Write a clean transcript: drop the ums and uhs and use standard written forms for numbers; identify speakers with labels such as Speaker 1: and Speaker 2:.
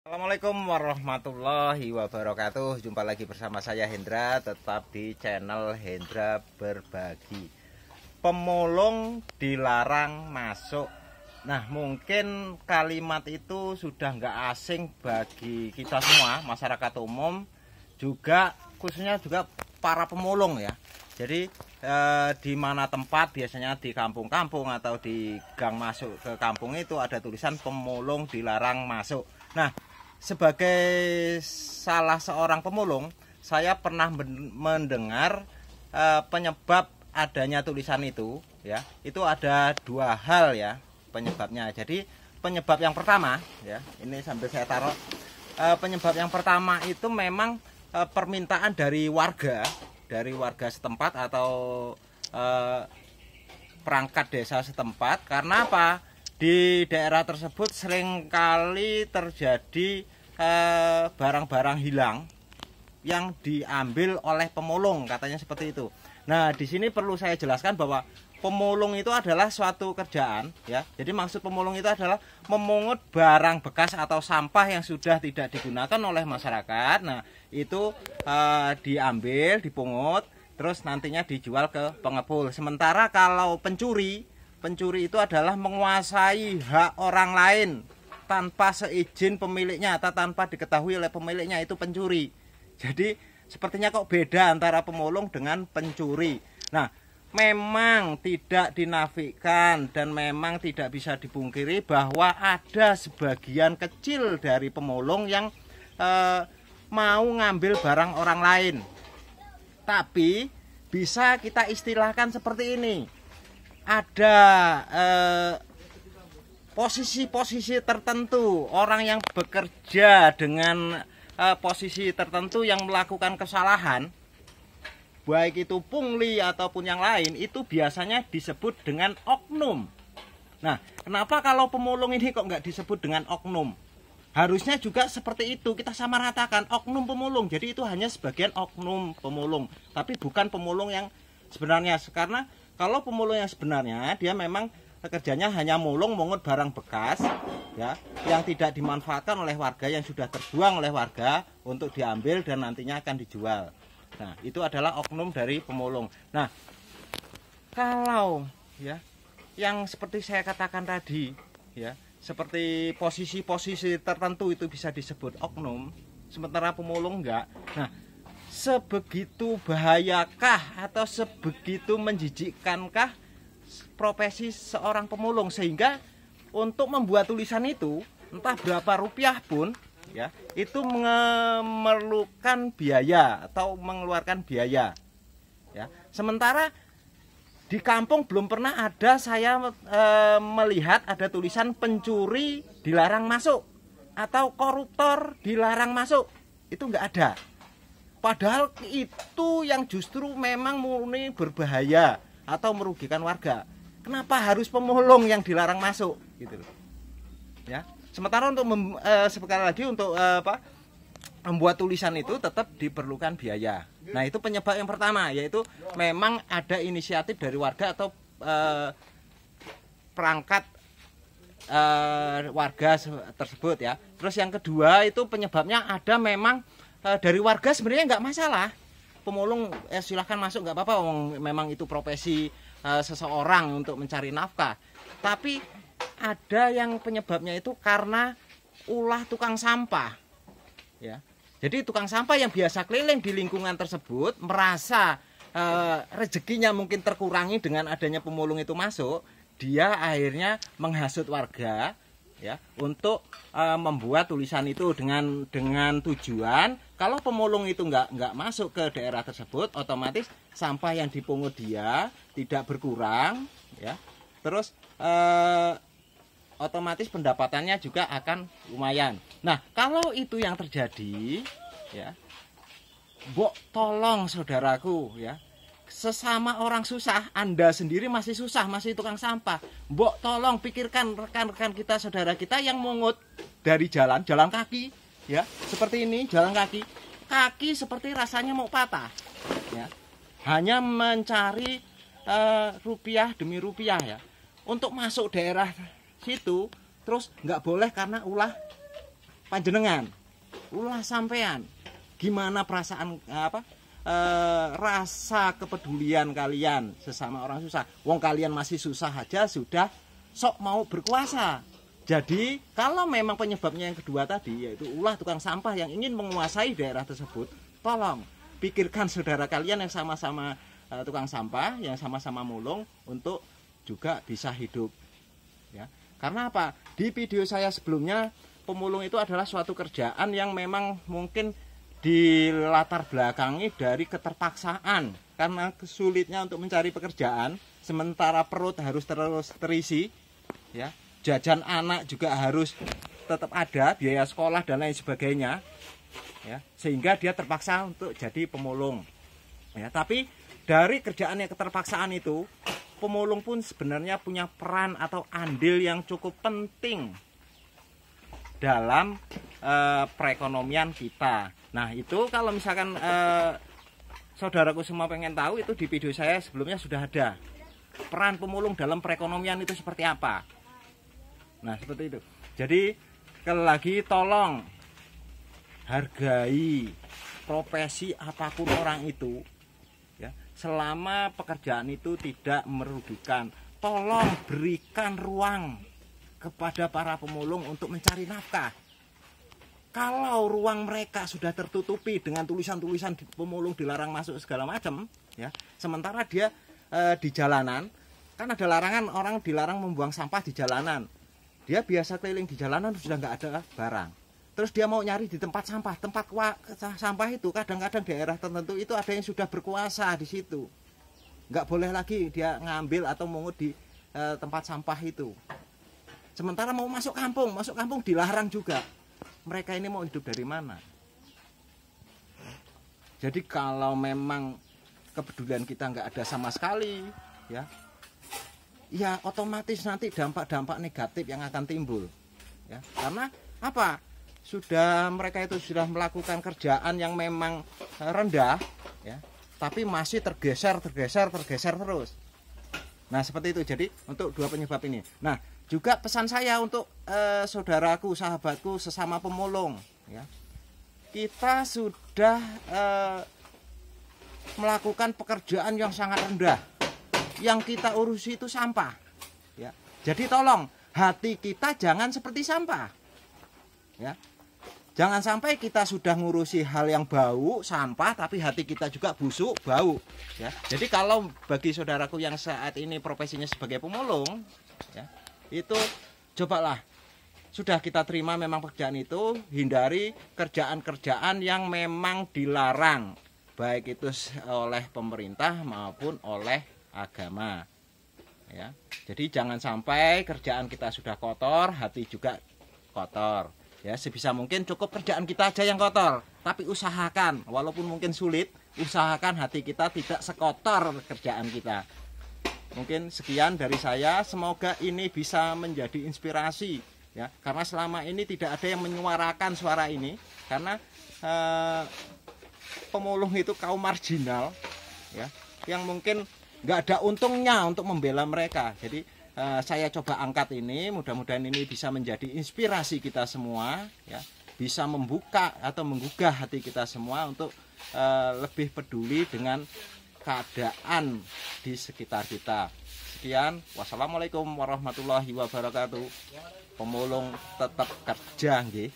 Speaker 1: Assalamualaikum warahmatullahi wabarakatuh. Jumpa lagi bersama saya Hendra, tetap di channel Hendra Berbagi. Pemulung dilarang masuk. Nah, mungkin kalimat itu sudah nggak asing bagi kita semua, masyarakat umum, juga khususnya juga para pemulung ya. Jadi di mana tempat, biasanya di kampung-kampung atau di gang masuk ke kampung itu ada tulisan pemulung dilarang masuk. Nah, sebagai salah seorang pemulung, saya pernah mendengar penyebab adanya tulisan itu ya. Itu ada dua hal ya penyebabnya. Jadi penyebab yang pertama ya, ini sambil saya taruh, penyebab yang pertama itu memang permintaan dari warga setempat atau perangkat desa setempat. Karena apa? Di daerah tersebut seringkali terjadi barang-barang hilang yang diambil oleh pemulung, katanya seperti itu. Nah, di sini perlu saya jelaskan bahwa pemulung itu adalah suatu kerjaan ya. Jadi maksud pemulung itu adalah memungut barang bekas atau sampah yang sudah tidak digunakan oleh masyarakat. Nah, itu diambil, dipungut, terus nantinya dijual ke pengepul. Sementara kalau pencuri itu adalah menguasai hak orang lain tanpa seizin pemiliknya atau tanpa diketahui oleh pemiliknya, itu pencuri. Jadi sepertinya kok beda antara pemulung dengan pencuri. Nah, memang tidak dinafikan dan memang tidak bisa dipungkiri bahwa ada sebagian kecil dari pemulung yang mau ngambil barang orang lain. Tapi bisa kita istilahkan seperti ini. Ada posisi-posisi tertentu, orang yang bekerja dengan posisi tertentu yang melakukan kesalahan, baik itu pungli ataupun yang lain, itu biasanya disebut dengan oknum. Nah, kenapa kalau pemulung ini kok nggak disebut dengan oknum? Harusnya juga seperti itu, kita sama ratakan oknum pemulung. Jadi itu hanya sebagian oknum pemulung, tapi bukan pemulung yang sebenarnya. Karena kalau pemulung yang sebenarnya, dia memang kerjanya hanya mungut barang bekas ya, yang tidak dimanfaatkan oleh warga, yang sudah terbuang oleh warga untuk diambil dan nantinya akan dijual. Nah, itu adalah oknum dari pemulung. Nah, kalau ya yang seperti saya katakan tadi ya, seperti posisi-posisi tertentu itu bisa disebut oknum, sementara pemulung enggak. Nah, sebegitu bahayakah atau sebegitu menjijikkankah profesi seorang pemulung sehingga untuk membuat tulisan itu entah berapa rupiah pun ya, itu memerlukan biaya atau mengeluarkan biaya ya. Sementara di kampung belum pernah ada saya melihat ada tulisan pencuri dilarang masuk atau koruptor dilarang masuk. Itu enggak ada. Padahal itu yang justru memang murni berbahaya atau merugikan warga. Kenapa harus pemulung yang dilarang masuk gitu loh. Ya. Sementara untuk sekali lagi untuk membuat tulisan itu tetap diperlukan biaya. Nah, itu penyebab yang pertama, yaitu memang ada inisiatif dari warga atau perangkat warga tersebut ya. Terus yang kedua itu penyebabnya ada memang dari warga sebenarnya nggak masalah. Pemulung silahkan masuk, nggak apa-apa, memang itu profesi seseorang untuk mencari nafkah. Tapi ada yang penyebabnya itu karena ulah tukang sampah ya. Jadi tukang sampah yang biasa keliling di lingkungan tersebut merasa rezekinya mungkin terkurangi dengan adanya pemulung itu masuk, dia akhirnya menghasut warga ya untuk membuat tulisan itu dengan tujuan kalau pemulung itu nggak masuk ke daerah tersebut, otomatis sampah yang dipungut dia tidak berkurang ya. Terus otomatis pendapatannya juga akan lumayan. Nah, kalau itu yang terjadi ya, mbok tolong saudaraku ya, sesama orang susah, Anda sendiri masih susah, masih tukang sampah, mbok tolong pikirkan rekan-rekan kita, saudara kita yang mungut dari jalan kaki ya, seperti ini, jalan kaki seperti rasanya mau patah ya, hanya mencari rupiah demi rupiah ya, untuk masuk daerah situ, terus nggak boleh karena ulah panjenengan, ulah sampean. Gimana perasaan rasa kepedulian kalian sesama orang susah. Wong kalian masih susah aja sudah sok mau berkuasa. Jadi kalau memang penyebabnya yang kedua tadi, yaitu ulah tukang sampah yang ingin menguasai daerah tersebut, tolong pikirkan saudara kalian yang sama-sama tukang sampah, yang sama-sama mulung untuk juga bisa hidup. Ya. Karena apa? Di video saya sebelumnya, pemulung itu adalah suatu kerjaan yang memang mungkin dilatar belakangi dari keterpaksaan, karena sulitnya untuk mencari pekerjaan, sementara perut harus terus terisi, ya. Jajan anak juga harus tetap ada, biaya sekolah dan lain sebagainya, ya, sehingga dia terpaksa untuk jadi pemulung, ya. Tapi dari kerjaan yang keterpaksaan itu, pemulung pun sebenarnya punya peran atau andil yang cukup penting dalam perekonomian kita. Nah itu kalau misalkan saudaraku semua pengen tahu, itu di video saya sebelumnya sudah ada peran pemulung dalam perekonomian itu seperti apa. Nah seperti itu. Jadi sekali lagi tolong hargai profesi apapun orang itu, ya, selama pekerjaan itu tidak merugikan. Tolong berikan ruang kepada para pemulung untuk mencari nafkah. Kalau ruang mereka sudah tertutupi dengan tulisan-tulisan pemulung dilarang masuk segala macam, ya, sementara dia di jalanan, kan ada larangan, orang dilarang membuang sampah di jalanan. Dia biasa keliling di jalanan sudah nggak ada barang. Terus dia mau nyari di tempat sampah sampah itu kadang-kadang daerah tertentu itu ada yang sudah berkuasa di situ. Nggak boleh lagi dia ngambil atau mengut di tempat sampah itu. Sementara mau masuk kampung dilarang juga. Mereka ini mau hidup dari mana? Jadi kalau memang kepedulian kita nggak ada sama sekali, ya otomatis nanti dampak-dampak negatif yang akan timbul, ya. Karena apa? Mereka itu sudah melakukan kerjaan yang memang rendah, ya, tapi masih tergeser terus. Nah seperti itu. Jadi untuk dua penyebab ini. Nah juga pesan saya untuk saudaraku, sahabatku, sesama pemulung, ya, kita sudah melakukan pekerjaan yang sangat rendah. Yang kita urusi itu sampah, ya. Jadi tolong hati kita jangan seperti sampah, ya. Jangan sampai kita sudah ngurusi hal yang bau sampah tapi hati kita juga busuk bau, ya. Jadi kalau bagi saudaraku yang saat ini profesinya sebagai pemulung, ya, itu cobalah, sudah kita terima memang pekerjaan itu, hindari kerjaan-kerjaan yang memang dilarang, baik itu oleh pemerintah maupun oleh agama, ya. Jadi jangan sampai kerjaan kita sudah kotor, hati juga kotor, ya. Sebisa mungkin cukup kerjaan kita aja yang kotor, tapi usahakan, walaupun mungkin sulit, usahakan hati kita tidak sekotor kerjaan kita. Mungkin sekian dari saya, semoga ini bisa menjadi inspirasi, ya, karena selama ini tidak ada yang menyuarakan suara ini, karena pemulung itu kaum marginal, ya, yang mungkin nggak ada untungnya untuk membela mereka. Jadi saya coba angkat ini, mudah-mudahan ini bisa menjadi inspirasi kita semua, ya, bisa membuka atau menggugah hati kita semua untuk lebih peduli dengan keadaan di sekitar kita. Sekian, wassalamualaikum warahmatullahi wabarakatuh. Pemulung tetap kerja, nggih.